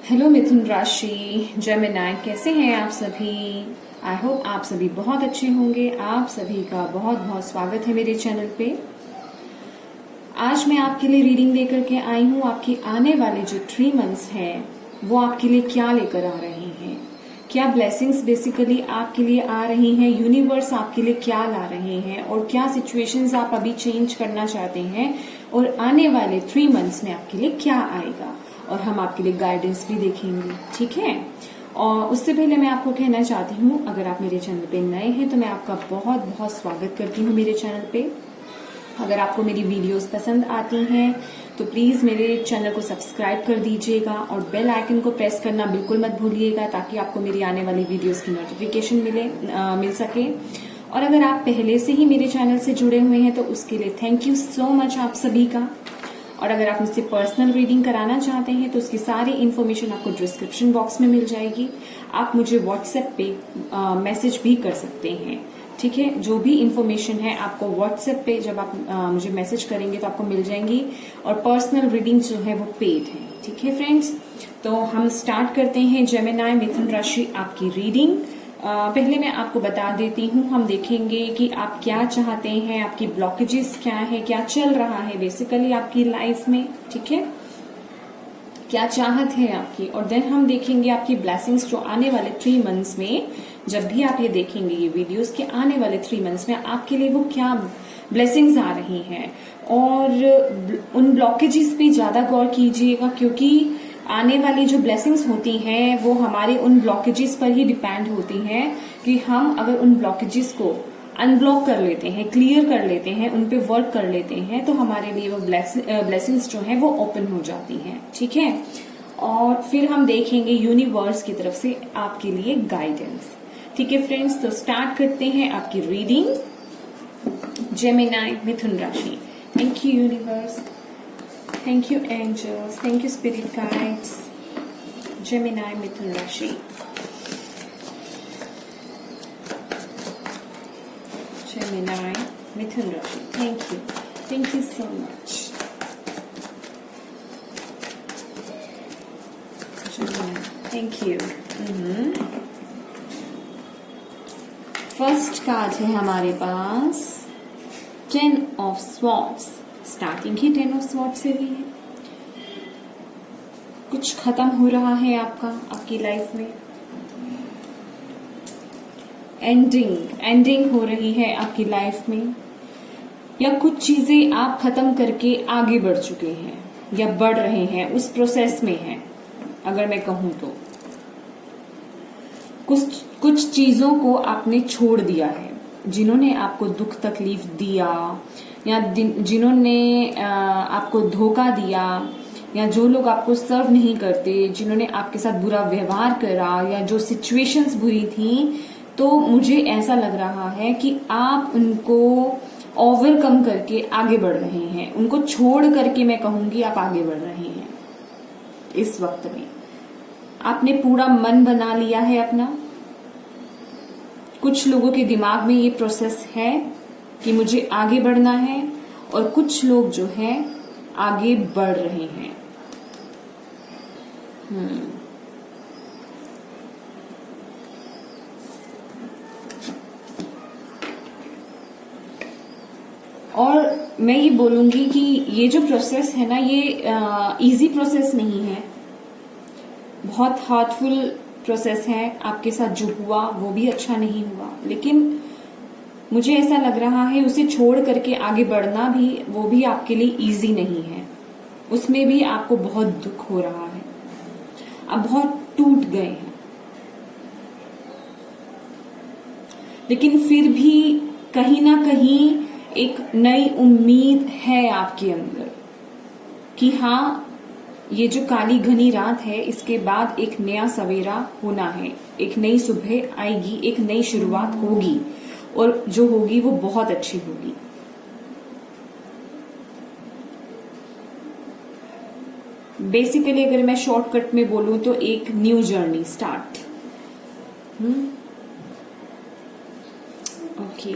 Hello मिथुन राशि Gemini, कैसे हैं आप सभी। आई होप आप सभी बहुत अच्छे होंगे। आप सभी का बहुत बहुत स्वागत है मेरे चैनल पे। आज मैं आपके लिए रीडिंग लेकर के आई हूँ। आपके आने वाले जो 3 मंथ्स हैं वो आपके लिए क्या लेकर आ रहे हैं, क्या ब्लेसिंग्स बेसिकली आपके लिए आ रही हैं, यूनिवर्स आपके लिए क्या ला रहे हैं और क्या सिचुएशंस आप अभी चेंज करना चाहते हैं और आने वाले 3 मंथ्स में आपके लिए क्या आएगा, और हम आपके लिए गाइडेंस भी देखेंगे, ठीक है। और उससे पहले मैं आपको कहना चाहती हूँ, अगर आप मेरे चैनल पे नए हैं तो मैं आपका बहुत बहुत स्वागत करती हूँ मेरे चैनल पे। अगर आपको मेरी वीडियोस पसंद आती हैं तो प्लीज मेरे चैनल को सब्सक्राइब कर दीजिएगा और बेल आइकन को प्रेस करना बिल्कुल मत भूलिएगा, ताकि आपको मेरी आने वाली वीडियोस की नोटिफिकेशन मिल सके। और अगर आप पहले से ही मेरे चैनल से जुड़े हुए हैं तो उसके लिए थैंक यू सो मच आप सभी का। और अगर आप मुझसे पर्सनल रीडिंग कराना चाहते हैं तो उसकी सारी इन्फॉर्मेशन आपको डिस्क्रिप्शन बॉक्स में मिल जाएगी। आप मुझे व्हाट्सएप पे मैसेज भी कर सकते हैं, ठीक है। जो भी इन्फॉर्मेशन है आपको व्हाट्सएप पे जब आप मुझे मैसेज करेंगे तो आपको मिल जाएंगी। और पर्सनल रीडिंग जो है वो पेड है, ठीक है फ्रेंड्स। तो हम स्टार्ट करते हैं जेमिनी मिथुन राशि आपकी रीडिंग। पहले मैं आपको बता देती हूँ, हम देखेंगे कि आप क्या चाहते हैं, आपकी ब्लॉकेजेस क्या है, क्या चल रहा है बेसिकली आपकी लाइफ में, ठीक है, क्या चाहत है आपकी। और देन हम देखेंगे आपकी ब्लेसिंग्स जो आने वाले 3 मंथ्स में, जब भी आप ये देखेंगे ये वीडियोस के आने वाले 3 मंथ्स में आपके लिए वो क्या ब्लेसिंग्स आ रही हैं। और उन ब्लॉकेजेस पे ज्यादा गौर कीजिएगा, क्योंकि आने वाली जो ब्लेसिंग्स होती हैं वो हमारे उन ब्लॉकेजेस पर ही डिपेंड होती हैं कि हम अगर उन ब्लॉकेजेस को अनब्लॉक कर लेते हैं, क्लियर कर लेते हैं, उन पे वर्क कर लेते हैं तो हमारे लिए वो ब्लेसिंग्स जो हैं वो ओपन हो जाती हैं, ठीक है। और फिर हम देखेंगे यूनिवर्स की तरफ से आपके लिए गाइडेंस, ठीक है फ्रेंड्स। तो स्टार्ट करते हैं आपकी रीडिंग जेमिनी मिथुन राशि। Thank you universe, thank you angels, thank you spirit guides. Gemini मिथुन राशि, जेमिनी मिथुन राशि, thank you so much. Thank you. First card है हमारे पास 10 ऑफ स्वॉर्ड्स। स्टार्टिंग ही 10 ऑफ स्वॉर्ड्स से भी है। कुछ खत्म हो रहा है आपकी लाइफ में। एंडिंग हो रही है आपकी लाइफ में, या कुछ चीजें आप खत्म करके आगे बढ़ चुके हैं या बढ़ रहे हैं, उस प्रोसेस में हैं। अगर मैं कहूं तो कुछ चीजों को आपने छोड़ दिया है, जिन्होंने आपको दुख तकलीफ दिया या जिन्होंने आपको धोखा दिया, या जो लोग आपको सर्व नहीं करते, जिन्होंने आपके साथ बुरा व्यवहार करा, या जो सिचुएशंस बुरी थी, तो मुझे ऐसा लग रहा है कि आप उनको ओवरकम करके आगे बढ़ रहे हैं। उनको छोड़ करके मैं कहूंगी आप आगे बढ़ रहे हैं। इस वक्त में आपने पूरा मन बना लिया है अपना। कुछ लोगों के दिमाग में ये प्रोसेस है कि मुझे आगे बढ़ना है, और कुछ लोग जो है आगे बढ़ रहे हैं। और मैं ये बोलूंगी कि ये जो प्रोसेस है ना, ये इजी प्रोसेस नहीं है, बहुत हार्टफुल प्रोसेस है। आपके साथ जो हुआ वो भी अच्छा नहीं हुआ, लेकिन मुझे ऐसा लग रहा है उसे छोड़ करके आगे बढ़ना भी, वो भी आपके लिए इजी नहीं है। उसमें भी आपको बहुत दुख हो रहा है, आप बहुत टूट गए हैं, लेकिन फिर भी कहीं ना कहीं एक नई उम्मीद है आपके अंदर कि हाँ, ये जो काली घनी रात है इसके बाद एक नया सवेरा होना है, एक नई सुबह आएगी, एक नई शुरुआत होगी, और जो होगी वो बहुत अच्छी होगी। बेसिकली अगर मैं शॉर्टकट में बोलूं तो एक न्यू जर्नी स्टार्ट। ओके,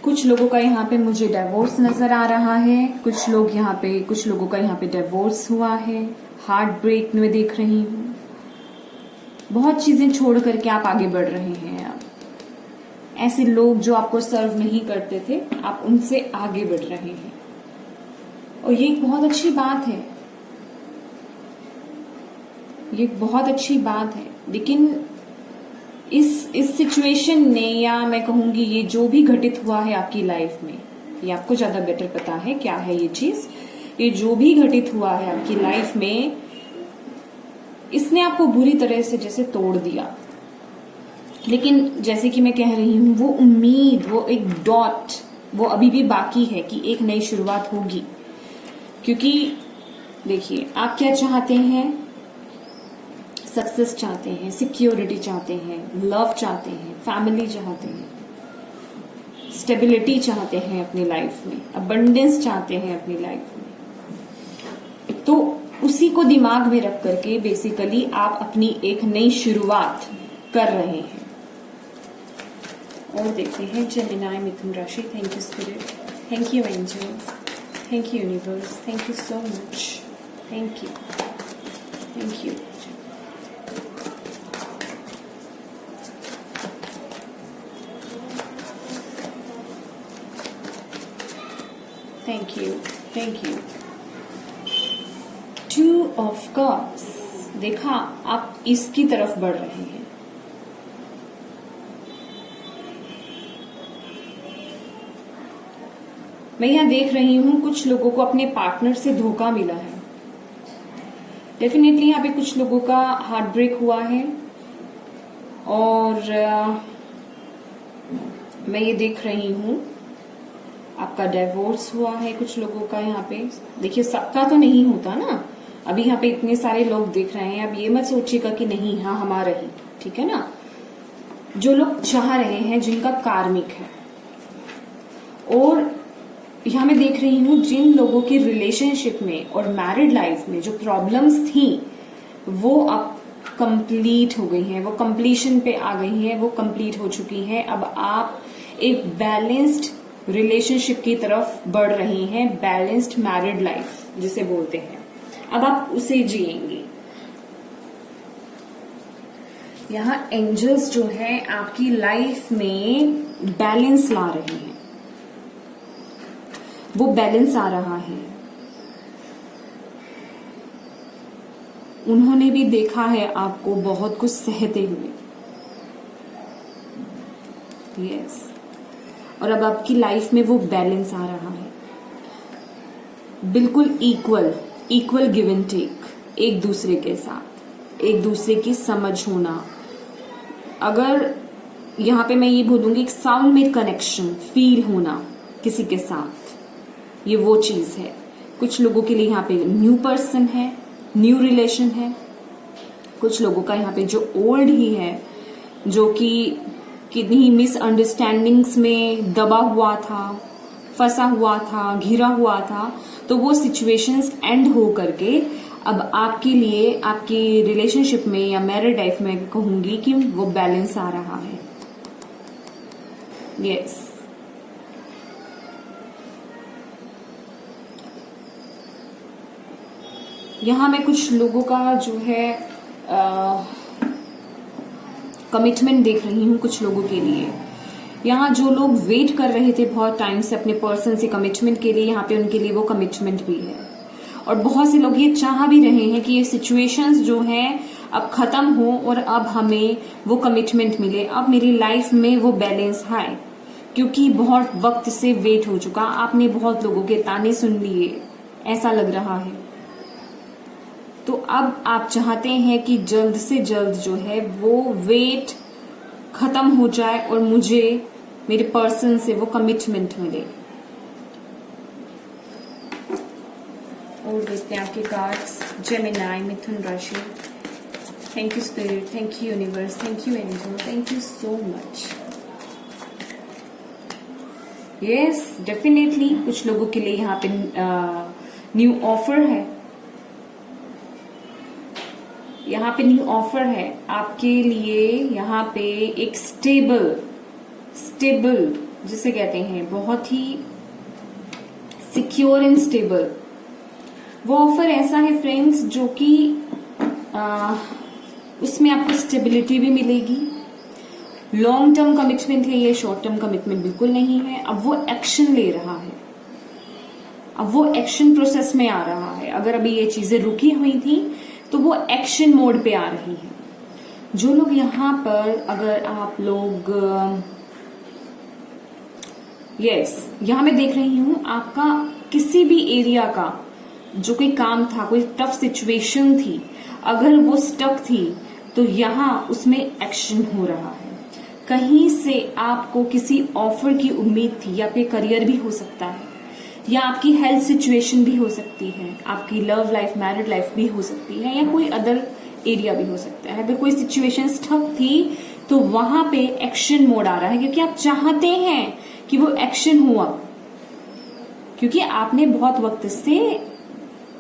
कुछ लोगों का यहाँ पे मुझे डिवोर्स नजर आ रहा है, कुछ लोगों का यहाँ पे डिवोर्स हुआ है, हार्ट ब्रेक में देख रही हूँ। बहुत चीजें छोड़ करके आप आगे बढ़ रहे हैं। आप ऐसे लोग जो आपको सर्व नहीं करते थे, आप उनसे आगे बढ़ रहे हैं और ये एक बहुत अच्छी बात है, ये बहुत अच्छी बात है। लेकिन इस सिचुएशन ने, या मैं कहूंगी ये जो भी घटित हुआ है आपकी लाइफ में, ये आपको ज्यादा बेटर पता है क्या है ये चीज। ये जो भी घटित हुआ है आपकी लाइफ में, इसने आपको बुरी तरह से जैसे तोड़ दिया। लेकिन जैसे कि मैं कह रही हूं, वो उम्मीद, वो एक डॉट, वो अभी भी बाकी है कि एक नई शुरुआत होगी। क्योंकि देखिए, आप क्या चाहते हैं? सक्सेस चाहते हैं, सिक्योरिटी चाहते हैं, लव चाहते हैं, फैमिली चाहते हैं, स्टेबिलिटी चाहते हैं अपनी लाइफ में, अबंडेंस चाहते हैं अपनी लाइफ में। तो उसी को दिमाग में रख करके बेसिकली आप अपनी एक नई शुरुआत कर रहे हैं। और देखते हैं जेमिनी मिथुन राशि। Thank you spirit, thank you angels, thank you universe, thank you so much, thank you, thank you. Thank you, thank you. 2 of cups, देखा, आप इसकी तरफ बढ़ रहे हैं। मैं यहां देख रही हूं कुछ लोगों को अपने पार्टनर से धोखा मिला है। डेफिनेटली यहाँ पे कुछ लोगों का हार्ट ब्रेक हुआ है और मैं ये देख रही हूं आपका डिवोर्स हुआ है कुछ लोगों का। यहाँ पे देखिए, सबका तो नहीं होता ना। अभी यहाँ पे इतने सारे लोग देख रहे हैं, अब ये मत सोचिएगा कि नहीं, हाँ हमारा ही, ठीक है ना। जो लोग चाह रहे हैं, जिनका कार्मिक है। और यहाँ मैं देख रही हूँ जिन लोगों की रिलेशनशिप में और मैरिड लाइफ में जो प्रॉब्लम्स थी, वो अब कंप्लीट हो गई हैं, वो कंप्लीशन पे आ गई हैं, वो कंप्लीट हो चुकी हैं। अब आप एक बैलेंस्ड रिलेशनशिप की तरफ बढ़ रही हैं, बैलेंस्ड मैरिड लाइफ जिसे बोलते हैं। अब आप उसे जिएंगे। यहाँ एंजल्स जो है आपकी लाइफ में बैलेंस ला रहे हैं, वो बैलेंस आ रहा है। उन्होंने भी देखा है आपको बहुत कुछ सहते हुए, यस। और अब आपकी लाइफ में वो बैलेंस आ रहा है, बिल्कुल इक्वल गिव एंड टेक, एक दूसरे के साथ, एक दूसरे की समझ होना। अगर यहाँ पे मैं ये बोलूंगी, एक साउंड में कनेक्शन फील होना किसी के साथ, ये वो चीज है। कुछ लोगों के लिए यहाँ पे न्यू पर्सन है, न्यू रिलेशन है। कुछ लोगों का यहाँ पे जो ओल्ड ही है, जो कि किन्हीं मिसअंडरस्टैंडिंग्स में दबा हुआ था, फंसा हुआ था, घिरा हुआ था, तो वो सिचुएशंस एंड हो करके अब आपके लिए, आपकी रिलेशनशिप में या मैरिड लाइफ में कहूंगी कि वो बैलेंस आ रहा है, यस। यहां मैं कुछ लोगों का जो है कमिटमेंट देख रही हूं कुछ लोगों के लिए। यहाँ जो लोग वेट कर रहे थे बहुत टाइम से अपने पर्सन से कमिटमेंट के लिए, यहाँ पे उनके लिए वो कमिटमेंट भी है। और बहुत से लोग ये चाह भी रहे हैं कि ये सिचुएशंस जो हैं अब खत्म हो और अब हमें वो कमिटमेंट मिले, अब मेरी लाइफ में वो बैलेंस आए। क्योंकि बहुत वक्त से वेट हो चुका, आपने बहुत लोगों के ताने सुन लिए, ऐसा लग रहा है। तो अब आप चाहते हैं कि जल्द से जल्द जो है वो वेट खत्म हो जाए और मुझे मेरे पर्सन से वो कमिटमेंट मिले। और देखते हैं आपके कार्ड्स। जेमिनी मिथुन राशि। Thank you spirit, thank you universe, thank you angel, thank you so much. Yes, definitely कुछ लोगों के लिए यहाँ पे न्यू ऑफर है, यहाँ पे न्यू ऑफर है आपके लिए। यहाँ पे एक स्टेबल जिसे कहते हैं बहुत ही सिक्योर एंड स्टेबल, वो ऑफर ऐसा है फ्रेंड्स जो कि उसमें आपको स्टेबिलिटी भी मिलेगी। लॉन्ग टर्म कमिटमेंट है ये, शॉर्ट टर्म कमिटमेंट बिल्कुल नहीं है। अब वो एक्शन ले रहा है, अब वो एक्शन प्रोसेस में आ रहा है। अगर अभी ये चीजें रुकी हुई थी तो वो एक्शन मोड पे आ रही है। जो लोग यहाँ पर, अगर आप लोग यहां मैं देख रही हूं आपका किसी भी एरिया का जो कोई काम था, कोई टफ सिचुएशन थी, अगर वो स्टक थी तो यहाँ उसमें एक्शन हो रहा है। कहीं से आपको किसी ऑफर की उम्मीद थी, या आपके करियर भी हो सकता है, या आपकी हेल्थ सिचुएशन भी हो सकती है, आपकी लव लाइफ, मैरिड लाइफ भी हो सकती है, या कोई अदर एरिया भी हो सकता है। अगर कोई सिचुएशन स्टक थी तो वहां पे एक्शन मोड आ रहा है, क्योंकि आप चाहते हैं कि वो एक्शन हुआ, क्योंकि आपने बहुत वक्त से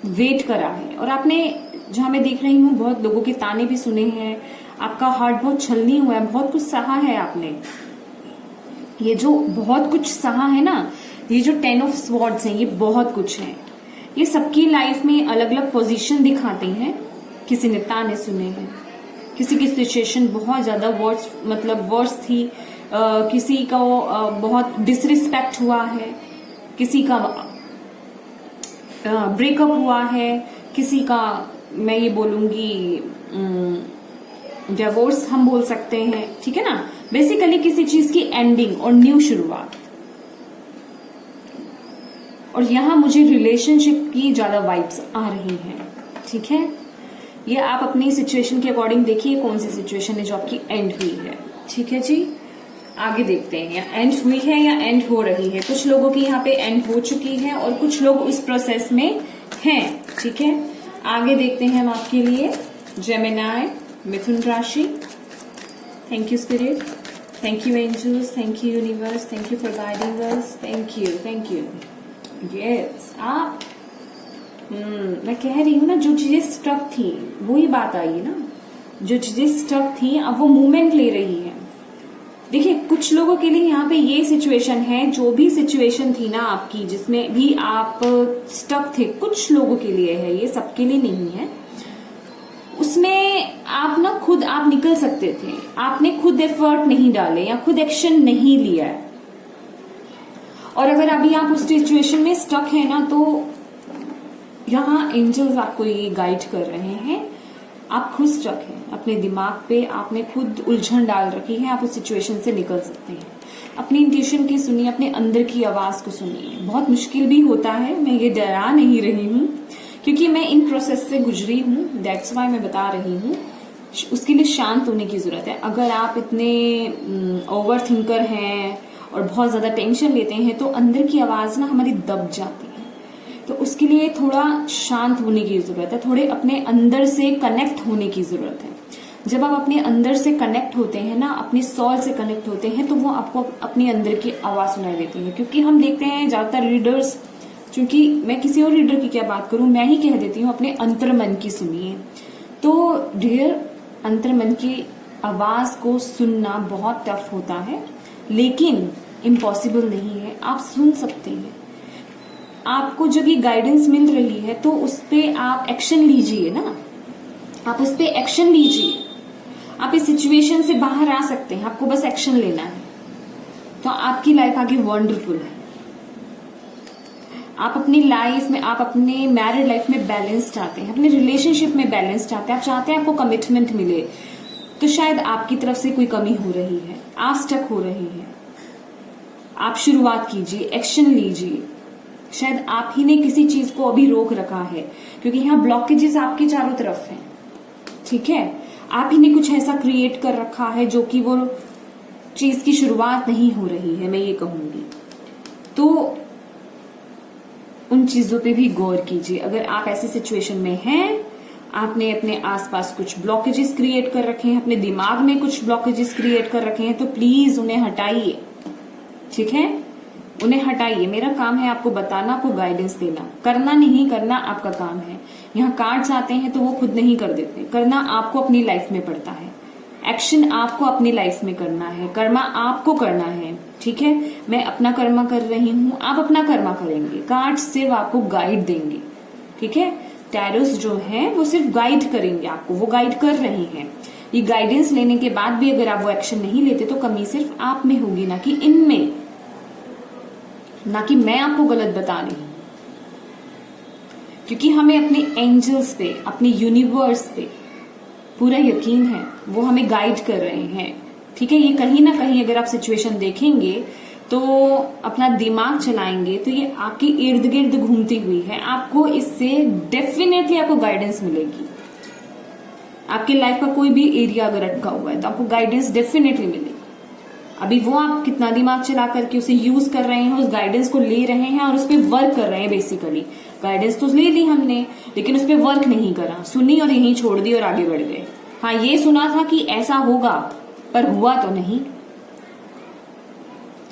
वेट करा है। और आपने, जहां मैं देख रही हूं, बहुत लोगों के ताने भी सुने हैं, आपका हार्ट बहुत छलनी हुआ है, बहुत कुछ सहा है आपने। ये जो बहुत कुछ सहा है ना, ये जो 10 ऑफ स्वॉर्ड्स हैं, ये बहुत कुछ है। ये सबकी लाइफ में अलग अलग पोजीशन दिखाते हैं। किसी ने ताने सुने हैं, किसी की सिचुएशन बहुत ज्यादा वर्स थी, किसी का बहुत डिसरिस्पेक्ट हुआ है, किसी का ब्रेकअप हुआ है, किसी का, मैं ये बोलूंगी, डिवोर्स हम बोल सकते हैं, ठीक है ना। बेसिकली किसी चीज की एंडिंग और न्यू शुरुआत। और यहां मुझे रिलेशनशिप की ज्यादा वाइब्स आ रही हैं, ठीक है। ये आप अपनी सिचुएशन के अकॉर्डिंग देखिए कौन सी सिचुएशन है जो आपकी एंड हुई है, ठीक है जी। आगे देखते हैं, या एंड हुई है या एंड हो रही है। कुछ लोगों की यहाँ पे एंड हो चुकी है और कुछ लोग उस प्रोसेस में हैं, ठीक है। आगे देखते हैं हम आपके लिए जेमिनाई, मिथुन राशि। Thank you spirit, thank you angels, thank you universe, thank you for guiding us, thank you, thank you. Yes, आप मैं कह रही हूँ ना, जो चीजें स्टक थी वही बात आई ना, जो चीजें स्टक थी अब वो मूवमेंट ले रही है। देखिए, कुछ लोगों के लिए यहाँ पे ये सिचुएशन है, जो भी सिचुएशन थी ना आपकी, जिसमें भी आप स्टक थे, कुछ लोगों के लिए है, ये सबके लिए नहीं है। उसमें आप ना खुद आप निकल सकते थे, आपने खुद एफर्ट नहीं डाले या खुद एक्शन नहीं लिया है। और अगर अभी आप उस सिचुएशन में स्टक है ना, तो यहाँ एंजल्स आपको ये गाइड कर रहे हैं, आप खुद स्टक हैं अपने दिमाग पे, आपने खुद उलझन डाल रखी है, आप उस सिचुएशन से निकल सकते हैं। अपनी इंट्यूशन की सुनिए, अपने अंदर की आवाज को सुनिए। बहुत मुश्किल भी होता है, मैं ये डरा नहीं रही हूँ, क्योंकि मैं इन प्रोसेस से गुजरी हूँ, दैट्स वाई मैं बता रही हूँ। उसके लिए शांत होने की जरूरत है। अगर आप इतने ओवर थिंकर हैं और बहुत ज्यादा टेंशन लेते हैं, तो अंदर की आवाज ना हमारी दब जाती है। तो उसके लिए थोड़ा शांत होने की जरूरत है, थोड़े अपने अंदर से कनेक्ट होने की जरूरत है। जब आप अपने अंदर से कनेक्ट होते हैं ना, अपने सोल से कनेक्ट होते हैं, तो वो आपको अपने अंदर की आवाज सुनाई देती है। क्योंकि हम देखते हैं ज्यादातर रीडर्स, क्योंकि मैं किसी और रीडर की क्या बात करूं, मैं ही कह देती हूँ, अपने अंतर्मन की सुनिए। तो डियर, अंतर्मन की आवाज को सुनना बहुत टफ होता है, लेकिन इम्पॉसिबल नहीं है, आप सुन सकते हैं। आपको जब ये गाइडेंस मिल रही है तो उस पर आप एक्शन लीजिए ना, आप उस पर एक्शन लीजिए। आप इस सिचुएशन से बाहर आ सकते हैं, आपको बस एक्शन लेना है, तो आपकी लाइफ आगे वंडरफुल है। आप अपनी लाइफ में, आप अपने मैरिड लाइफ में बैलेंस चाहते हैं, अपने रिलेशनशिप में बैलेंस चाहते हैं, आप चाहते हैं आपको कमिटमेंट मिले, तो शायद आपकी तरफ से कोई कमी हो रही है, आप स्टक हो रही हैं। आप शुरुआत कीजिए, एक्शन लीजिए। शायद आप ही ने किसी चीज को अभी रोक रखा है, क्योंकि यहाँ ब्लॉकेजेस आपके चारों तरफ हैं, ठीक है। आप ही ने कुछ ऐसा क्रिएट कर रखा है जो कि वो चीज की शुरुआत नहीं हो रही है, मैं ये कहूंगी। तो उन चीजों पे भी गौर कीजिए। अगर आप ऐसी सिचुएशन में हैं, आपने अपने आसपास कुछ ब्लॉकेजेस क्रिएट कर रखे हैं, अपने दिमाग में कुछ ब्लॉकेजेस क्रिएट कर रखे हैं, तो प्लीज उन्हें हटाइए, ठीक है। उन्हें हटाइए। मेरा काम है आपको बताना, आपको गाइडेंस देना। करना नहीं करना आपका काम है। यहाँ कार्ड्स आते हैं तो वो खुद नहीं कर देते, करना आपको अपनी लाइफ में पड़ता है। एक्शन आपको अपनी लाइफ में करना है, कर्मा आपको करना है। ठीक है, मैं अपना कर्मा कर रही हूं, आप अपना कर्मा करेंगे। कार्ड सिर्फ आपको गाइड देंगे, ठीक है। टैरोस जो है वो सिर्फ गाइड करेंगे आपको, वो गाइड कर रहे हैं। ये गाइडेंस लेने के बाद भी अगर आप वो एक्शन नहीं लेते तो कमी सिर्फ आप में होगी, ना कि इनमें, ना कि मैं आपको गलत बता रही हूं। क्योंकि हमें अपने एंजल्स पे, अपने यूनिवर्स पे पूरा यकीन है, वो हमें गाइड कर रहे हैं, ठीक है। ये कहीं ना कहीं अगर आप सिचुएशन देखेंगे तो अपना दिमाग चलाएंगे तो ये आपके इर्द गिर्द घूमती हुई है, आपको इससे डेफिनेटली आपको गाइडेंस मिलेगी। आपके लाइफ का कोई भी एरिया अगर अटका हुआ है तो आपको गाइडेंस डेफिनेटली मिलेगी। अभी वो आप कितना दिमाग चला करके उसे यूज कर रहे हैं, उस गाइडेंस को ले रहे हैं और उस पर वर्क कर रहे हैं। बेसिकली गाइडेंस तो ले ली हमने, लेकिन उस पर वर्क नहीं करा, सुनी और यहीं छोड़ दी और आगे बढ़ गए। हाँ, ये सुना था कि ऐसा होगा, पर हुआ तो नहीं।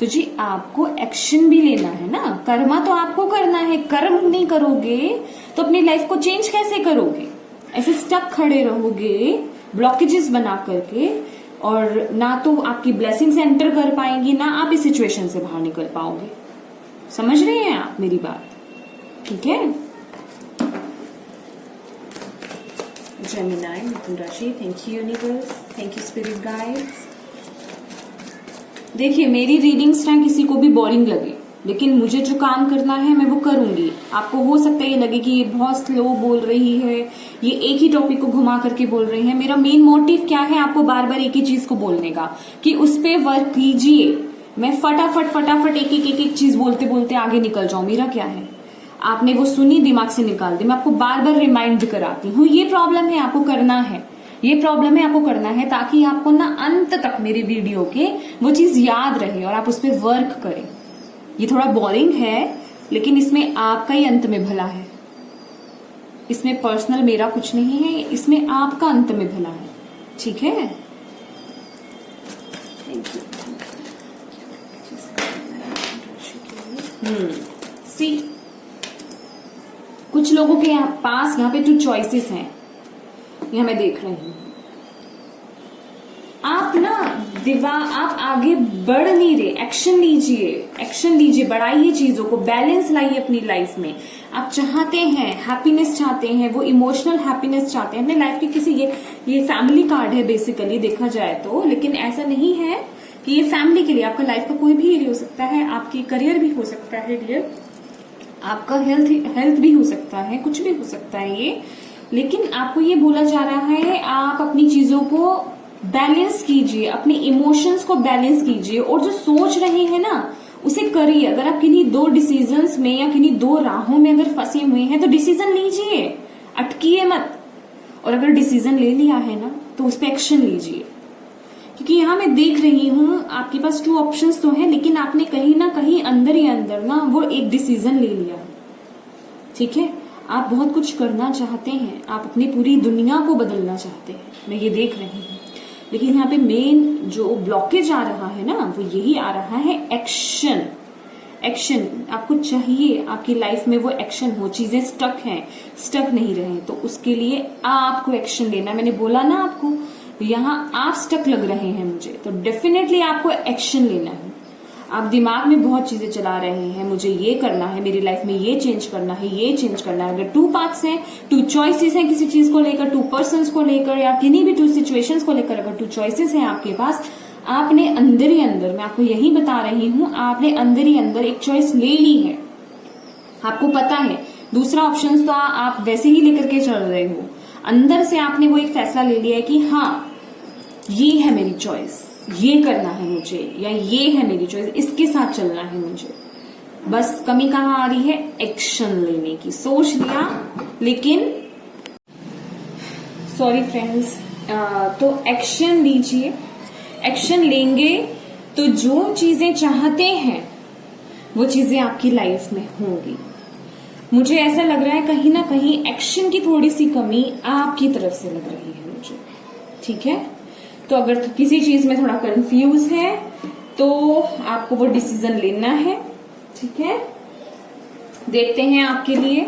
तो जी आपको एक्शन भी लेना है ना, कर्मा तो आपको करना है। कर्म नहीं करोगे तो अपनी लाइफ को चेंज कैसे करोगे? ऐसे स्टक खड़े रहोगे ब्लॉकेजेस बना करके, और ना तो आपकी ब्लेसिंग्स एंटर कर पाएंगी, ना आप इस सिचुएशन से बाहर निकल पाओगे। समझ रहे हैं आप मेरी बात? ठीक है। जेमिनी, मिथुन राशि, thank you universe, thank you spirit guides. देखिए, मेरी रीडिंग्स टाइम किसी को भी बोरिंग लगे, लेकिन मुझे जो काम करना है मैं वो करूंगी। आपको हो सकता है ये लगे कि ये बहुत स्लो बोल रही है, ये एक ही टॉपिक को घुमा करके बोल रही है। मेरा मेन मोटिव क्या है? आपको बार बार एक ही चीज को बोलने का, कि उस पर वर्क कीजिए। मैं फटाफट एक चीज बोलते बोलते आगे निकल जाऊं, मेरा क्या है? आपने वो सुनी, दिमाग से निकाल दी। मैं आपको बार बार रिमाइंड कराती हूँ, ये प्रॉब्लम है, आपको करना है, ये प्रॉब्लम है, आपको करना है, ताकि आपको ना अंत तक मेरे वीडियो के वो चीज याद रहे और आप उस पर वर्क करें। ये थोड़ा बोरिंग है, लेकिन इसमें आपका ही अंत में भला है। इसमें पर्सनल मेरा कुछ नहीं है, इसमें आपका अंत में भला है, ठीक है। Thank you. सी, कुछ लोगों के पास यहाँ पे 2 चॉइसेस हैं, यह मैं देख रही हूं। आप ना आप आगे बढ़ नहीं रहे। एक्शन लीजिए, बढ़ाइए चीजों को, बैलेंस लाइए अपनी लाइफ में। आप चाहते हैं हैप्पीनेस, चाहते हैं वो इमोशनल हैप्पीनेस, चाहते हैं अपने लाइफ की किसी, ये फैमिली कार्ड है बेसिकली देखा जाए तो, लेकिन ऐसा नहीं है कि ये फैमिली के लिए, आपका लाइफ का कोई भी एरिया हो सकता है, आपकी करियर भी हो सकता है डियर, आपका हेल्थ भी हो सकता है, कुछ भी हो सकता है ये। लेकिन आपको ये बोला जा रहा है आप अपनी चीजों को बैलेंस कीजिए, अपने इमोशंस को बैलेंस कीजिए, और जो सोच रहे हैं ना उसे करिए। अगर आप किन्हीं 2 डिसीजंस में या किन्हीं 2 राहों में अगर फंसे हुए हैं तो डिसीजन लीजिए, अटकिए मत। और अगर डिसीजन ले लिया है ना तो उस पर एक्शन लीजिए। क्योंकि यहां मैं देख रही हूं आपके पास 2 ऑप्शंस तो हैं, लेकिन आपने कहीं ना कहीं अंदर ही अंदर ना वो एक डिसीजन ले लिया, ठीक है। आप बहुत कुछ करना चाहते हैं, आप अपनी पूरी दुनिया को बदलना चाहते हैं, मैं ये देख रही हूँ। लेकिन यहाँ पे मेन जो ब्लॉकेज आ रहा है ना, वो यही आ रहा है एक्शन। आपको चाहिए आपकी लाइफ में वो एक्शन हो, चीजें स्टक नहीं रहे, तो उसके लिए आपको एक्शन लेना। मैंने बोला ना आपको, यहाँ आप स्टक लग रहे हैं मुझे, तो डेफिनेटली आपको एक्शन लेना है। आप दिमाग में बहुत चीजें चला रहे हैं, मुझे ये करना है, मेरी लाइफ में ये चेंज करना है, ये चेंज करना है। अगर 2 पार्ट्स हैं, 2 चॉइसेस हैं किसी चीज को लेकर, 2 पर्सन्स को लेकर, या किन्हीं भी 2 सिचुएशंस को लेकर, अगर 2 चॉइसेस हैं आपके पास, आपने अंदर ही अंदर, मैं आपको यही बता रही हूं, आपने अंदर ही अंदर एक चॉइस ले ली है। आपको पता है दूसरा ऑप्शन तो आप वैसे ही लेकर के चल रहे हो, अंदर से आपने वो एक फैसला ले लिया है कि हाँ ये है मेरी चॉइस, ये करना है मुझे, या ये है मेरी चॉइस, इसके साथ चलना है मुझे। बस कमी कहाँ आ रही है? एक्शन लेने की। सोच लिया, लेकिन सॉरी फ्रेंड्स, तो एक्शन लीजिए। एक्शन लेंगे तो जो चीजें चाहते हैं वो चीजें आपकी लाइफ में होंगी। मुझे ऐसा लग रहा है कहीं ना कहीं एक्शन की थोड़ी सी कमी आपकी तरफ से लग रही है मुझे, ठीक है। तो अगर तो किसी चीज में थोड़ा कंफ्यूज है तो आपको वो डिसीजन लेना है, ठीक है। देखते हैं आपके लिए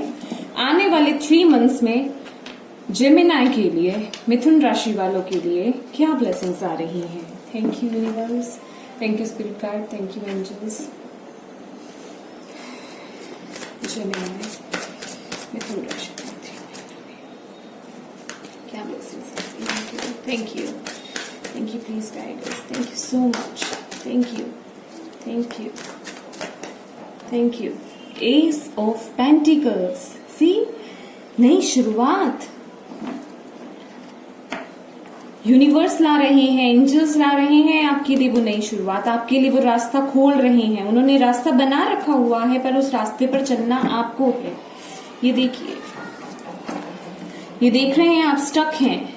आने वाले 3 मंथ्स में जेमिनी के लिए, मिथुन राशि वालों के लिए क्या ब्लेसिंग्स आ रही हैं। Thank you universe, thank you spirit guide, thank you angels. Gemini मिथुन राशि, क्या blessings, thank you, thank you, please guide us, thank you so much, thank you, thank you, thank you. Ace of pentacles, see, नई शुरुआत universe ला रहे हैं, angels ला रहे हैं आपके लिए वो नई शुरुआत, आपके लिए वो रास्ता खोल रहे हैं। उन्होंने रास्ता बना रखा हुआ है पर उस रास्ते पर चलना आपको है। ये देखिए, ये देख रहे हैं आप स्टक हैं,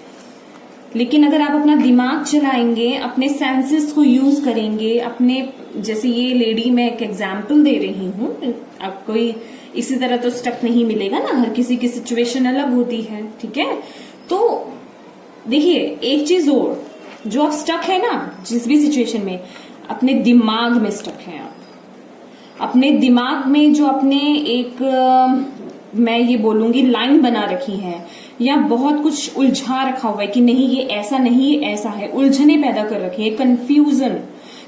लेकिन अगर आप अपना दिमाग चलाएंगे, अपने सेंसेस को यूज करेंगे, अपने, जैसे ये लेडी, मैं एक एग्जाम्पल दे रही हूँ, अब कोई इसी तरह तो स्टक नहीं मिलेगा ना, हर किसी की सिचुएशन अलग होती है, ठीक है। तो देखिए एक चीज और, जो आप स्टक है ना जिस भी सिचुएशन में, अपने दिमाग में स्टक है आप, अपने दिमाग में जो अपने एक मैं ये बोलूंगी लाइन बना रखी है, या बहुत कुछ उलझा रखा हुआ है कि नहीं ये ऐसा नहीं, ये ऐसा है, उलझने पैदा कर रखी है,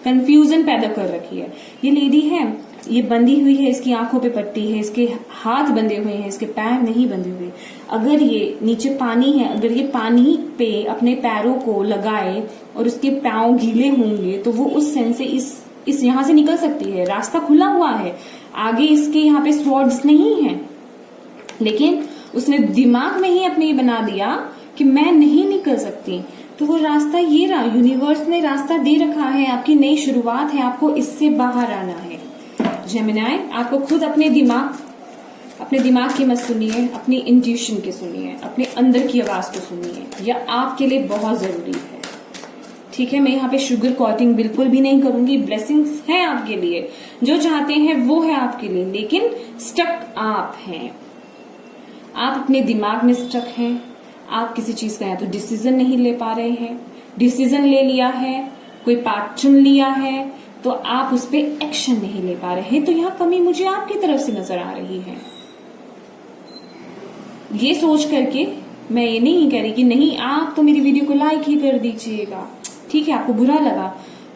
कंफ्यूजन पैदा कर रखी है। ये लेडी है, ये बंधी हुई है, इसकी आंखों पे पट्टी है, इसके हाथ बंधे हुए हैं, इसके पैर नहीं बंधे हुए। अगर ये नीचे पानी है, अगर ये पानी पे अपने पैरों को लगाए और उसके पांव गीले होंगे तो वो उस सेंस से इस यहां से निकल सकती है, रास्ता खुला हुआ है। आगे इसके यहाँ पे स्वॉर्ड्स नहीं है, लेकिन उसने दिमाग में ही अपने ये बना दिया कि मैं नहीं निकल सकती, तो वो रास्ता ये रहा, यूनिवर्स ने रास्ता दे रखा है, आपकी नई शुरुआत है, आपको इससे बाहर आना है। जेमिनाई, आपको खुद अपने दिमाग की मत सुनिए, अपनी इंट्यूशन की सुनिए, अपने अंदर की आवाज को सुनिए, यह आपके लिए बहुत जरूरी है, ठीक है। मैं यहाँ पे शुगर कोटिंग बिल्कुल भी नहीं करूंगी, ब्लेसिंग्स है आपके लिए, जो चाहते हैं वो है आपके लिए, लेकिन स्टक आप हैं, आप अपने दिमाग में स्टक हैं, आप किसी चीज का या तो डिसीजन नहीं ले पा रहे हैं, डिसीजन ले लिया है, कोई पाथ चुन लिया है, तो आप उस पर एक्शन नहीं ले पा रहे हैं, तो यहाँ कमी मुझे आपकी तरफ से नजर आ रही है। ये सोच करके मैं ये नहीं कह रही कि नहीं आप तो मेरी वीडियो को लाइक ही कर दीजिएगा, ठीक है, आपको बुरा लगा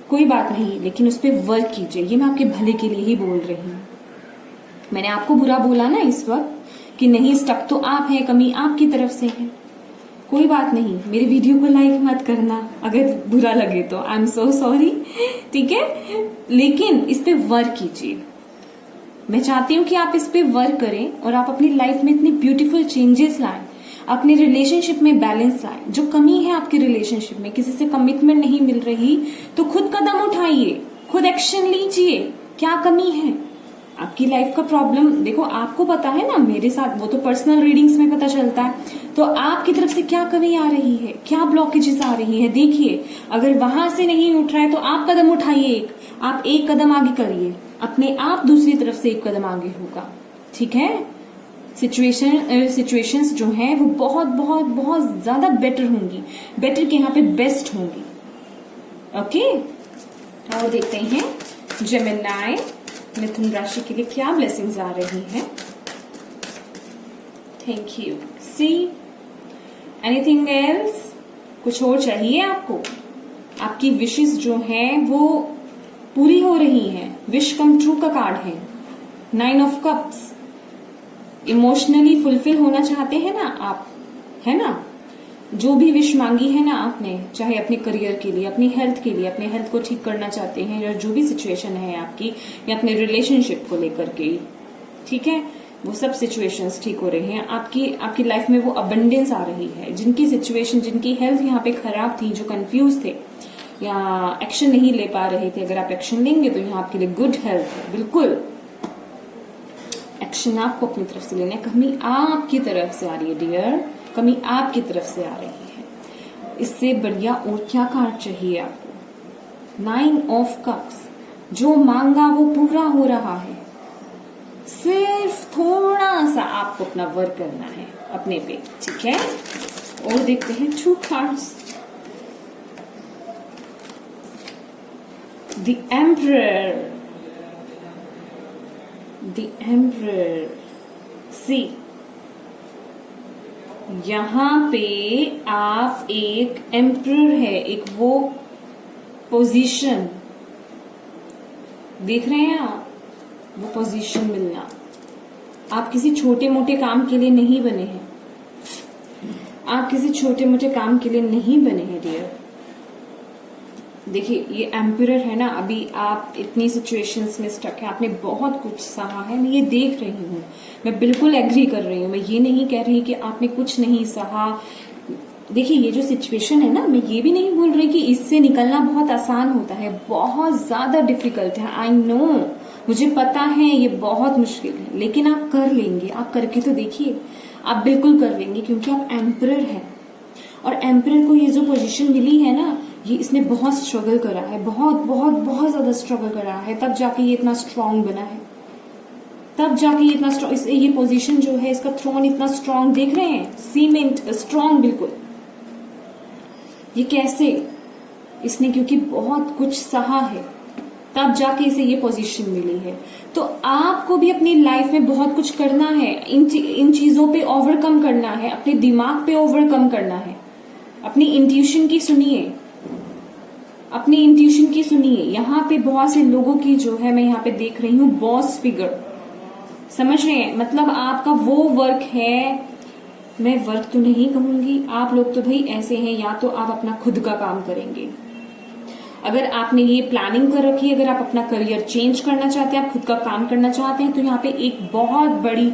कोई बात नहीं, लेकिन उस पर वर्क कीजिए, ये मैं आपके भले के लिए ही बोल रही हूँ। मैंने आपको बुरा बोला ना इस वक्त कि नहीं, स्टक तो आप हैं, कमी आपकी तरफ से है, कोई बात नहीं, मेरी वीडियो को लाइक मत करना अगर बुरा लगे तो, आई एम सो सॉरी, ठीक है, लेकिन इस पे वर्क कीजिए। मैं चाहती हूँ कि आप इस पे वर्क करें और आप अपनी लाइफ में इतनी ब्यूटीफुल चेंजेस लाएं, अपने रिलेशनशिप में बैलेंस लाएं। जो कमी है आपके रिलेशनशिप में, किसी से कमिटमेंट नहीं मिल रही, तो खुद कदम उठाइए, खुद एक्शन लीजिए, क्या कमी है आपकी लाइफ का प्रॉब्लम। देखो आपको पता है ना, मेरे साथ वो तो पर्सनल रीडिंग्स में पता चलता है, तो आपकी तरफ से क्या कमी आ रही है, क्या ब्लॉकेजेस आ रही है, देखिए, अगर वहां से नहीं उठ रहा है तो आप कदम उठाइए, आप एक कदम आगे करिए, अपने आप दूसरी तरफ से एक कदम आगे होगा, ठीक है। सिचुएशंस जो हैं वो बहुत बहुत बहुत ज्यादा बेटर होंगी, बेटर के यहाँ पे बेस्ट होंगी, ओके। और देखते हैं जेमिनी मिथुन राशि के लिए क्या ब्लेसिंग्स आ रही हैं। Thank you. See, anything else, कुछ और चाहिए आपको? आपकी विशेस जो हैं वो पूरी हो रही हैं, विश कम ट्रू का कार्ड है, 9 ऑफ कप्स। इमोशनली फुलफिल होना चाहते हैं ना आप, है ना, जो भी विश मांगी है ना आपने, चाहे अपने करियर के लिए, अपनी हेल्थ के लिए, अपने हेल्थ को ठीक करना चाहते हैं, या जो भी सिचुएशन है आपकी, या अपने रिलेशनशिप को लेकर के, ठीक है, वो सब सिचुएशंस ठीक हो रही हैं आपकी लाइफ में, वो अबंडेंस आ रही है। जिनकी सिचुएशन, जिनकी हेल्थ यहाँ पे खराब थी, जो कंफ्यूज थे या एक्शन नहीं ले पा रहे थे, अगर आप एक्शन लेंगे तो यहाँ आपके लिए गुड हेल्थ है, बिल्कुल एक्शन आपको अपनी तरफ से लेना है। कमी आपकी तरफ से आ रही है डियर, कमी आपकी तरफ से आ रही है, इससे बढ़िया और क्या कार्ड चाहिए आपको। 9 ऑफ कप्स, जो मांगा वो पूरा हो रहा है, सिर्फ थोड़ा सा आपको अपना वर्क करना है अपने पे, ठीक है। और देखते हैं 2 cards, the Emperor, the Emperor. See, यहां पे आप एक एम्परर है, एक वो पोजीशन देख रहे हैं आप, वो पोजीशन मिलना। आप किसी छोटे मोटे काम के लिए नहीं बने हैं, आप किसी छोटे मोटे काम के लिए नहीं बने हैं डियर। देखिए ये एम्परर है ना, अभी आप इतनी सिचुएशंस में स्टक है, आपने बहुत कुछ सहा है, मैं ये देख रही हूँ, मैं बिल्कुल एग्री कर रही हूँ। मैं ये नहीं कह रही कि आपने कुछ नहीं सहा। देखिए ये जो सिचुएशन है ना, मैं ये भी नहीं बोल रही कि इससे निकलना बहुत आसान होता है, बहुत ज्यादा डिफिकल्ट है। आई नो, मुझे पता है ये बहुत मुश्किल है, लेकिन आप कर लेंगे। आप करके तो देखिए, आप बिल्कुल कर लेंगे, क्योंकि आप एम्परर हैं। और एम्परर को ये जो पोजीशन मिली है ना, ये इसने बहुत स्ट्रगल करा है, बहुत बहुत बहुत ज्यादा स्ट्रगल करा है, तब जाके ये इतना स्ट्रांग बना है, तब जाके ये इतना स्ट्रांग। ये पोजीशन जो है, इसका थ्रोन इतना स्ट्रांग, देख रहे हैं, सीमेंट स्ट्रांग बिल्कुल। ये कैसे? इसने क्योंकि बहुत कुछ सहा है, तब जाके इसे ये पोजीशन मिली है। तो आपको भी अपनी लाइफ में बहुत कुछ करना है, इन चीजों पे ओवरकम करना है, अपने दिमाग पे ओवरकम करना है। अपनी इंट्यूशन की सुनिए, अपनी इंट्यूशन की सुनिए। यहाँ पे बहुत से लोगों की जो है, मैं यहाँ पे देख रही हूँ बॉस फिगर, समझ रहे हैं? मतलब आपका वो वर्क है, मैं वर्क तो नहीं कहूंगी, आप लोग तो भाई ऐसे हैं, या तो आप अपना खुद का काम करेंगे। अगर आपने ये प्लानिंग कर रखी है, अगर आप अपना करियर चेंज करना चाहते हैं, आप खुद का काम करना चाहते हैं, तो यहाँ पे एक बहुत बड़ी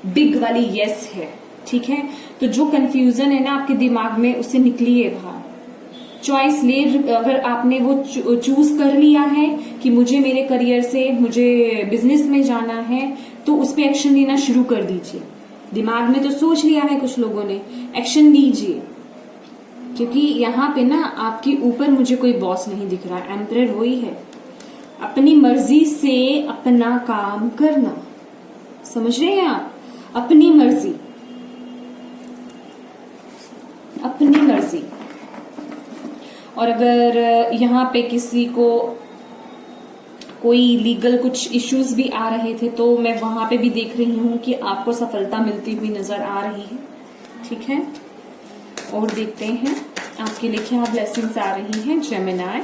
बिग वाली यस है, ठीक है? तो जो कंफ्यूजन है ना आपके दिमाग में, उससे निकलिए बाहर। चॉइस ले, अगर आपने वो चूज कर लिया है कि मुझे मेरे करियर से, मुझे बिजनेस में जाना है, तो उस पर एक्शन लेना शुरू कर दीजिए। दिमाग में तो सोच लिया है कुछ लोगों ने, एक्शन लीजिए। क्योंकि यहाँ पे ना आपके ऊपर मुझे कोई बॉस नहीं दिख रहा, एम्परर वही है। अपनी मर्जी से अपना काम करना, समझ रहे हैं आप? अपनी मर्जी, अपनी मर्जी। और अगर यहाँ पे किसी को कोई लीगल कुछ इश्यूज भी आ रहे थे, तो मैं वहां पे भी देख रही हूँ कि आपको सफलता मिलती हुई नजर आ रही है, ठीक है? और देखते हैं आपके लिए क्या ब्लेसिंग्स आ रही हैं। जेमिनी,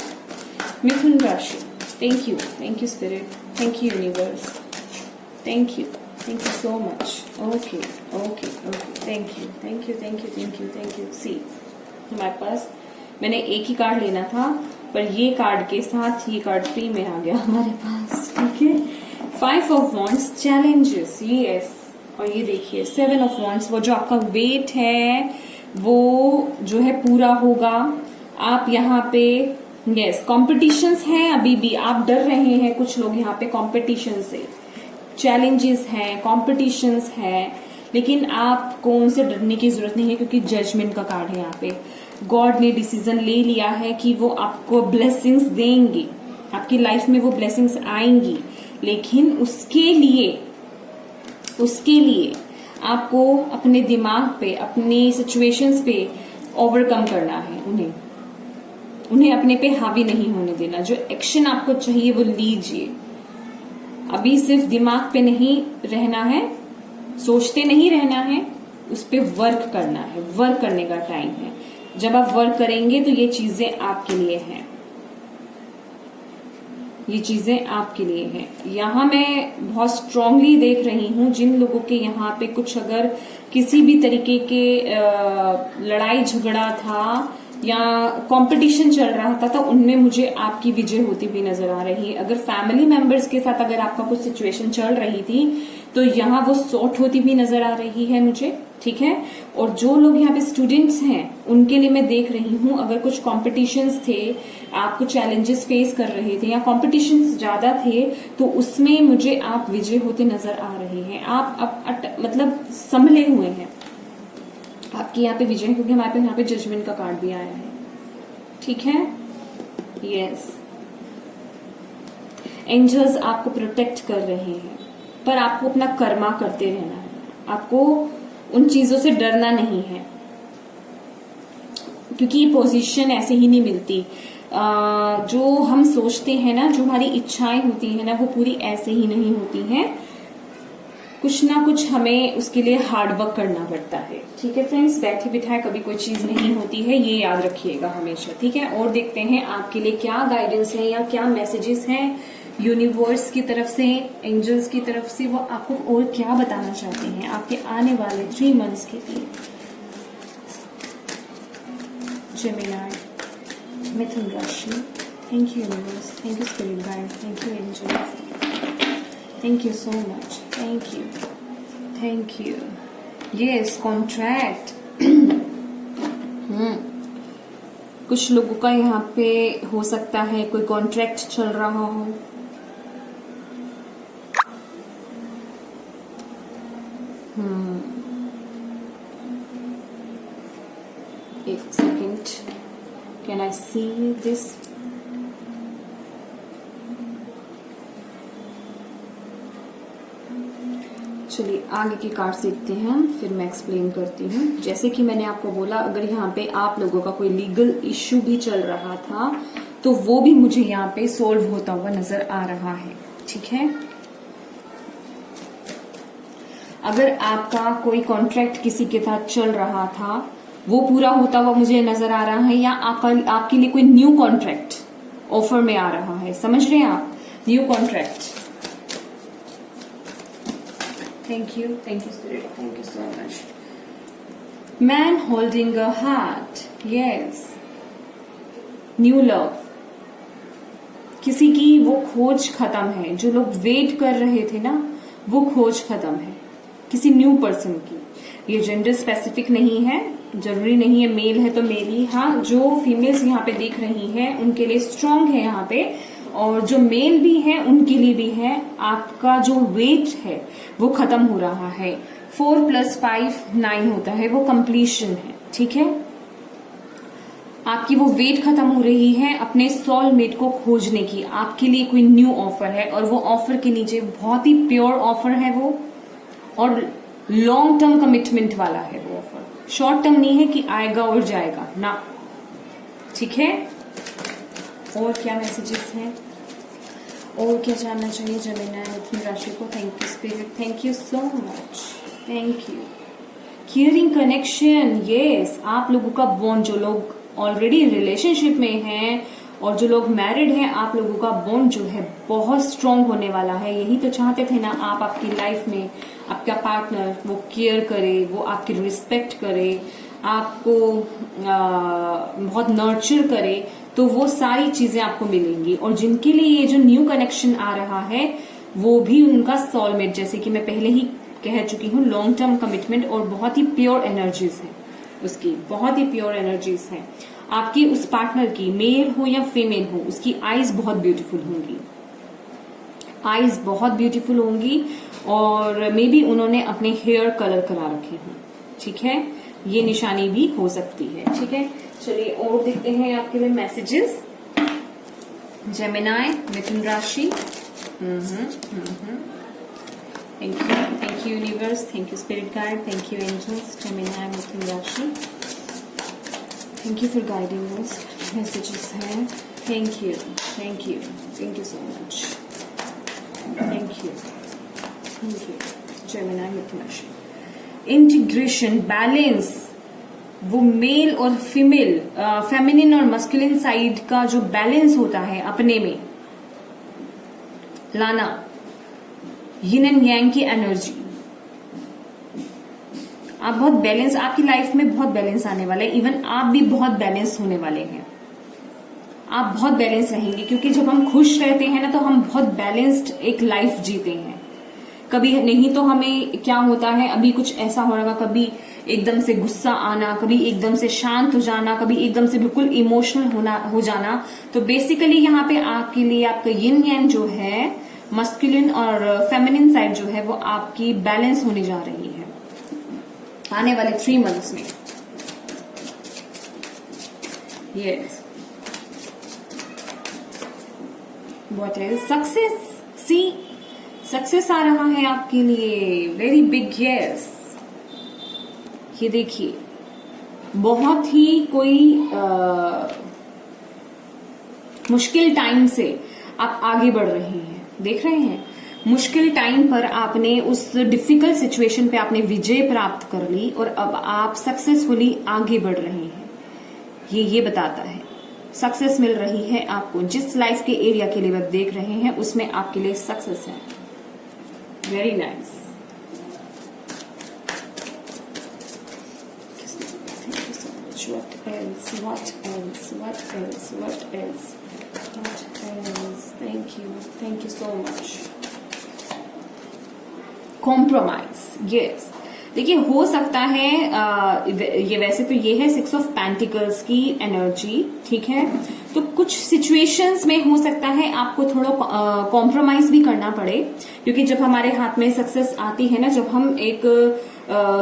मिथुन राशि। Thank you spirit, thank you universe, thank you so much. Okay, thank you. See, हमारे पास, मैंने एक ही कार्ड लेना था, पर ये कार्ड के साथ ये कार्ड फ्री में आ गया हमारे पास, ठीक है? 5 ऑफ वॉन्ड्स, चैलेंजेस, यस। और ये देखिए 7 ऑफ वॉन्ड्स, वो जो आपका वेट है वो जो है पूरा होगा। आप यहाँ पे, यस, कॉम्पिटिशन्स हैं, अभी भी आप डर रहे हैं कुछ लोग यहाँ पे कॉम्पिटिशन से। चैलेंजेस हैं, कॉम्पिटिशन्स हैं, लेकिन आपको उनसे डरने की जरूरत नहीं है, क्योंकि जजमेंट का कार्ड है यहाँ पे। गॉड ने डिसीजन ले लिया है कि वो आपको ब्लेसिंग्स देंगे, आपकी लाइफ में वो ब्लेसिंग्स आएंगी, लेकिन उसके लिए आपको अपने दिमाग पे, अपनी सिचुएशंस पे ओवरकम करना है। उन्हें अपने पे हावी नहीं होने देना। जो एक्शन आपको चाहिए वो लीजिए। अभी सिर्फ दिमाग पे नहीं रहना है, सोचते नहीं रहना है, उस पे वर्क करना है। वर्क करने का टाइम है। जब आप वर्क करेंगे तो ये चीजें आपके लिए हैं, ये चीजें आपके लिए हैं। यहाँ मैं बहुत स्ट्रांगली देख रही हूँ, जिन लोगों के यहाँ पे कुछ अगर किसी भी तरीके के लड़ाई झगड़ा था या कंपटीशन चल रहा था, तो उनमें मुझे आपकी विजय होती हुई नजर आ रही है। अगर फैमिली मेंबर्स के साथ अगर आपका कुछ सिचुएशन चल रही थी, तो यहाँ वो सॉर्ट होती हुई नजर आ रही है मुझे, ठीक है? और जो लोग यहाँ पे स्टूडेंट्स हैं, उनके लिए मैं देख रही हूँ, अगर कुछ कॉम्पिटिशन्स थे, आप कुछ चैलेंजेस फेस कर रहे थे या कॉम्पिटिशन्स ज्यादा थे, तो उसमें मुझे आप विजय होते नजर आ रहे हैं। आप मतलब संभले हुए हैं, आपकी यहाँ पे विजय, क्योंकि हमारे पास यहाँ पे जजमेंट का कार्ड भी आया है, ठीक है? यस, एंजल्स आपको प्रोटेक्ट कर रहे हैं, पर आपको अपना कर्मा करते रहना है। आपको उन चीजों से डरना नहीं है, क्योंकि ये पोजीशन ऐसे ही नहीं मिलती। जो हम सोचते हैं ना, जो हमारी इच्छाएं होती हैं ना, वो पूरी ऐसे ही नहीं होती हैं। कुछ ना कुछ हमें उसके लिए हार्ड वर्क करना पड़ता है, ठीक है फ्रेंड्स? बैठे बिठाए कभी कोई चीज नहीं होती है, ये याद रखिएगा हमेशा, ठीक है? और देखते हैं आपके लिए क्या गाइडेंस है या क्या मैसेजेस हैं यूनिवर्स की तरफ से, एंजल्स की तरफ से वो आपको और क्या बताना चाहते हैं आपके आने वाले 3 मंथ्स के लिए। जेमिनी, मिथुन राशि। Thank you universe, thank you spirit guide, thank you angels, thank you so much, thank you, thank you. Yes, contract. कुछ लोगों का यहाँ पे हो सकता है कोई कॉन्ट्रैक्ट चल रहा हो। एक second, can I see this? चलिए आगे की कार्ड्स देखते हैं हम, फिर मैं एक्सप्लेन करती हूँ। जैसे कि मैंने आपको बोला, अगर यहाँ पे आप लोगों का कोई लीगल इश्यू भी चल रहा था तो वो भी मुझे यहाँ पे सोल्व होता हुआ नजर आ रहा है। ठीक है, अगर आपका कोई कॉन्ट्रैक्ट किसी के साथ चल रहा था वो पूरा होता हुआ मुझे नजर आ रहा है, या आपके लिए कोई न्यू कॉन्ट्रैक्ट ऑफर में आ रहा है। समझ रहे हैं आप? New contract. Thank you spirit, thank you so much. Man holding a heart, yes, new love. किसी की वो खोज खत्म है, जो लोग वेट कर रहे थे ना, वो खोज खत्म है किसी न्यू पर्सन की। ये जेंडर स्पेसिफिक नहीं है, जरूरी नहीं है मेल है तो मेल। हाँ, जो फीमेल्स यहाँ पे देख रही हैं उनके लिए स्ट्रांग है यहाँ पे, और जो मेल भी है उनके लिए भी है। आपका जो वेट है वो खत्म हो रहा है। 4 + 5 9 होता है, वो कंप्लीशन है। ठीक है, आपकी वो वेट खत्म हो रही है अपने सोलमेट को खोजने की। आपके लिए कोई न्यू ऑफर है, और वो ऑफर के नीचे बहुत ही प्योर ऑफर है वो, और लॉन्ग टर्म कमिटमेंट वाला है वो ऑफर। शॉर्ट टर्म नहीं है कि आएगा और जाएगा ना। ठीक है, और क्या मैसेजेस हैं, और क्या जानना चाहिए जेमिनी मिथुन राशि को? Thank you spirit, thank you so much, thank you. Caring connection, yes, आप लोगों का बॉन्ड, जो लोग ऑलरेडी रिलेशनशिप में हैं और जो लोग मैरिड हैं, आप लोगों का बॉन्ड जो है बहुत स्ट्रांग होने वाला है। यही तो चाहते थे ना आप, आपकी लाइफ में आपका पार्टनर वो केयर करे, वो आपकी रिस्पेक्ट करे, आपको बहुत नर्चर करे, तो वो सारी चीजें आपको मिलेंगी। और जिनके लिए ये जो न्यू कनेक्शन आ रहा है वो भी उनका सोलमेट, जैसे कि मैं पहले ही कह चुकी हूँ, लॉन्ग टर्म कमिटमेंट और बहुत ही प्योर एनर्जीज है उसकी, बहुत ही प्योर एनर्जीज है आपकी। उस पार्टनर की, मेल हो या फीमेल हो, उसकी आईज बहुत ब्यूटीफुल होंगी, आईज बहुत ब्यूटीफुल होंगी, और मे बी उन्होंने अपने हेयर कलर करा रखे हों। ठीक है, ये निशानी भी हो सकती है। ठीक है, चलिए और देखते हैं आपके लिए मैसेजेस। जेमिनी मिथुन राशि। Thank you universe, thank you spirit guide, thank you angels. Gemini मिथुन राशि, thank you for guiding us. Messages हैं, thank you, thank you, thank you so much, thank you, thank you. Gemini मिथुन राशि, integration, balance, वो male और female, feminine और masculine side का जो बैलेंस होता है अपने में लाना, यिन एंड यांग की एनर्जी। आप बहुत बैलेंस, आपकी लाइफ में बहुत बैलेंस आने वाला है। इवन आप भी बहुत बैलेंस होने वाले हैं, आप बहुत बैलेंस रहेंगे, क्योंकि जब हम खुश रहते हैं ना तो हम बहुत बैलेंस्ड एक लाइफ जीते हैं। कभी नहीं तो हमें क्या होता है, अभी कुछ ऐसा हो रहा, कभी एकदम से गुस्सा आना, कभी एकदम से शांत हो जाना, कभी एकदम से बिल्कुल इमोशनल हो जाना। तो बेसिकली यहाँ पे आपके लिए आपका यिन यांग जो है, मस्कुलिन और फेमिनिन साइड जो है, वो आपकी बैलेंस होने जा रही है आने वाले 3 मंथ्स में। Yes, what is success? See, success आ रहा है आपके लिए, वेरी बिग। यस, ये देखिए, बहुत ही कोई मुश्किल टाइम से आप आगे बढ़ रहे हैं। देख रहे हैं, मुश्किल टाइम पर आपने उस डिफिकल्ट सिचुएशन पे आपने विजय प्राप्त कर ली, और अब आप सक्सेसफुली आगे बढ़ रहे हैं। ये बताता है। सक्सेस मिल रही है आपको, जिस लाइफ के एरिया के लिए आप देख रहे हैं उसमें आपके लिए सक्सेस है। Very nice. What else? What else? What else? What else? What else? Thank you. Thank you so much. Compromise. Yes. देखिए, हो सकता है ये वैसे तो ये है 6 ऑफ पेंटिकल्स की एनर्जी, ठीक है। तो कुछ सिचुएशंस में हो सकता है आपको थोड़ा कॉम्प्रोमाइज भी करना पड़े, क्योंकि जब हमारे हाथ में सक्सेस आती है ना, जब हम एक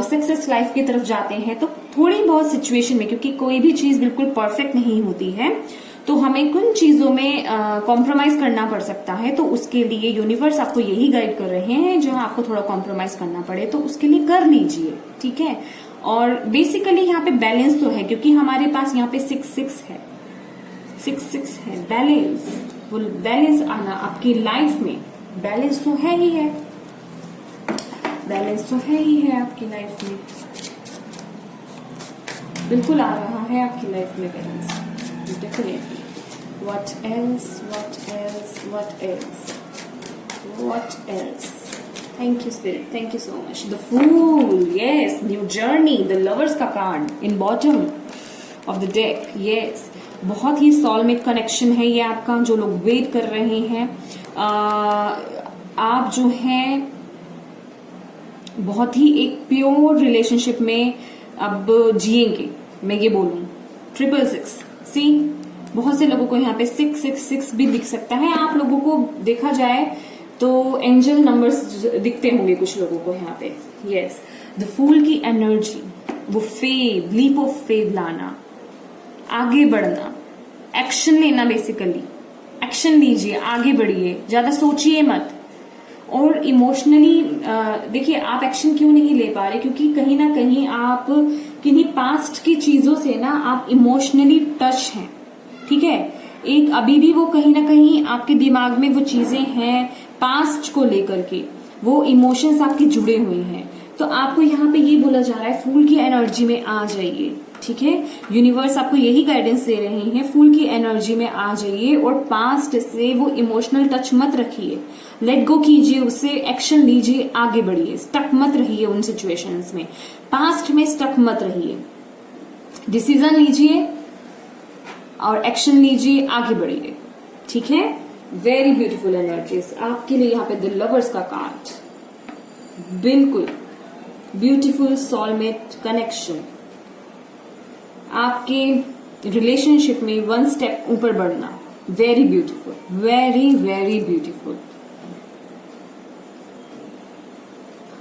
सक्सेस लाइफ की तरफ जाते हैं, तो थोड़ी बहुत सिचुएशन में, क्योंकि कोई भी चीज बिल्कुल परफेक्ट नहीं होती है, तो हमें कुछ चीजों में कॉम्प्रोमाइज करना पड़ सकता है। तो उसके लिए यूनिवर्स आपको यही गाइड कर रहे हैं, जहां आपको थोड़ा कॉम्प्रोमाइज करना पड़े तो उसके लिए कर लीजिए, ठीक है। और बेसिकली यहाँ पे बैलेंस तो है, क्योंकि हमारे पास यहाँ पे 6-6 है, 6-6 है। बैलेंस, वो बैलेंस आना आपकी लाइफ में, बैलेंस तो है ही है, बैलेंस तो है ही है आपकी लाइफ में, बिल्कुल आ रहा है आपकी लाइफ में balance, definitely. What else? What else? What else? What else? Thank you, Spirit. Thank you so much. The Fool. Yes. New journey. The Lovers का card in bottom of the deck. Yes. बहुत ही soulmate connection है ये आपका, जो लोग wait कर रहे हैं। आप जो हैं बहुत ही एक प्योर रिलेशनशिप में अब जिएंगे, मैं ये बोलूं। 666 सी, बहुत से लोगों को यहाँ पे 666 भी दिख सकता है। आप लोगों को देखा जाए तो एंजल नंबर्स दिखते होंगे कुछ लोगों को यहाँ पे। यस, द फूल की एनर्जी, वो फेव, लीप ऑफ फेव लाना, आगे बढ़ना, एक्शन लेना, बेसिकली एक्शन लीजिए, आगे बढ़िए, ज्यादा सोचिए मत। और इमोशनली देखिए, आप एक्शन क्यों नहीं ले पा रहे, क्योंकि कहीं ना कहीं आप किन्हीं पास्ट की चीजों से ना आप इमोशनली टच हैं, ठीक है। एक अभी भी वो कहीं ना कहीं आपके दिमाग में वो चीजें हैं पास्ट को लेकर के, वो इमोशंस आपके जुड़े हुए हैं। तो आपको यहाँ पे ये बोला जा रहा है, फूल की एनर्जी में आ जाइए, ठीक है। यूनिवर्स आपको यही गाइडेंस दे रहे हैं, फूल की एनर्जी में आ जाइए और पास्ट से वो इमोशनल टच मत रखिए, लेट गो कीजिए उससे, एक्शन लीजिए, आगे बढ़िए, स्टक मत रहिए उन सिचुएशंस में, पास्ट में स्टक मत रहिए, डिसीजन लीजिए और एक्शन लीजिए, आगे बढ़िए, ठीक है। वेरी ब्यूटीफुल एनर्जीज आपके लिए यहाँ पे द लवर्स का कार्ड, बिल्कुल ब्यूटीफुल सोलमेट कनेक्शन, आपके रिलेशनशिप में 1 स्टेप ऊपर बढ़ना, very beautiful, very very beautiful.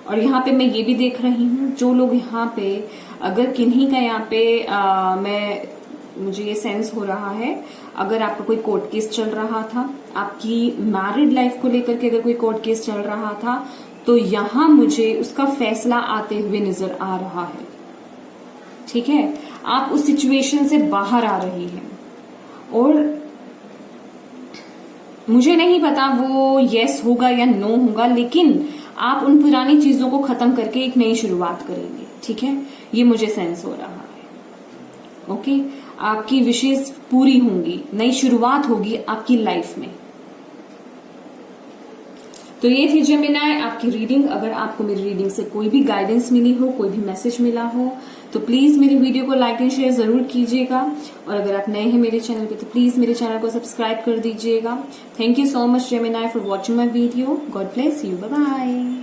और यहाँ पे मैं ये भी देख रही हूँ, जो लोग यहाँ पे, अगर किन्हीं का यहाँ पे मुझे ये सेंस हो रहा है, अगर आपका कोई कोर्ट केस चल रहा था, आपकी मैरिड लाइफ को लेकर के अगर कोई कोर्ट केस चल रहा था, तो यहाँ मुझे उसका फैसला आते हुए नजर आ रहा है, ठीक है। आप उस सिचुएशन से बाहर आ रही हैं और मुझे नहीं पता वो यस होगा या नो होगा, लेकिन आप उन पुरानी चीजों को खत्म करके एक नई शुरुआत करेंगे, ठीक है। ये मुझे सेंस हो रहा है, ओके। आपकी विशेष पूरी होंगी, नई शुरुआत होगी आपकी लाइफ में। तो ये थी जेमिनी आपकी रीडिंग। अगर आपको मेरी रीडिंग से कोई भी गाइडेंस मिली हो, कोई भी मैसेज मिला हो, तो प्लीज मेरी वीडियो को लाइक एंड शेयर जरूर कीजिएगा। और अगर आप नए हैं मेरे चैनल पे, तो प्लीज मेरे चैनल को सब्सक्राइब कर दीजिएगा। Thank you so much Gemini for watching my video. God bless you, bye bye.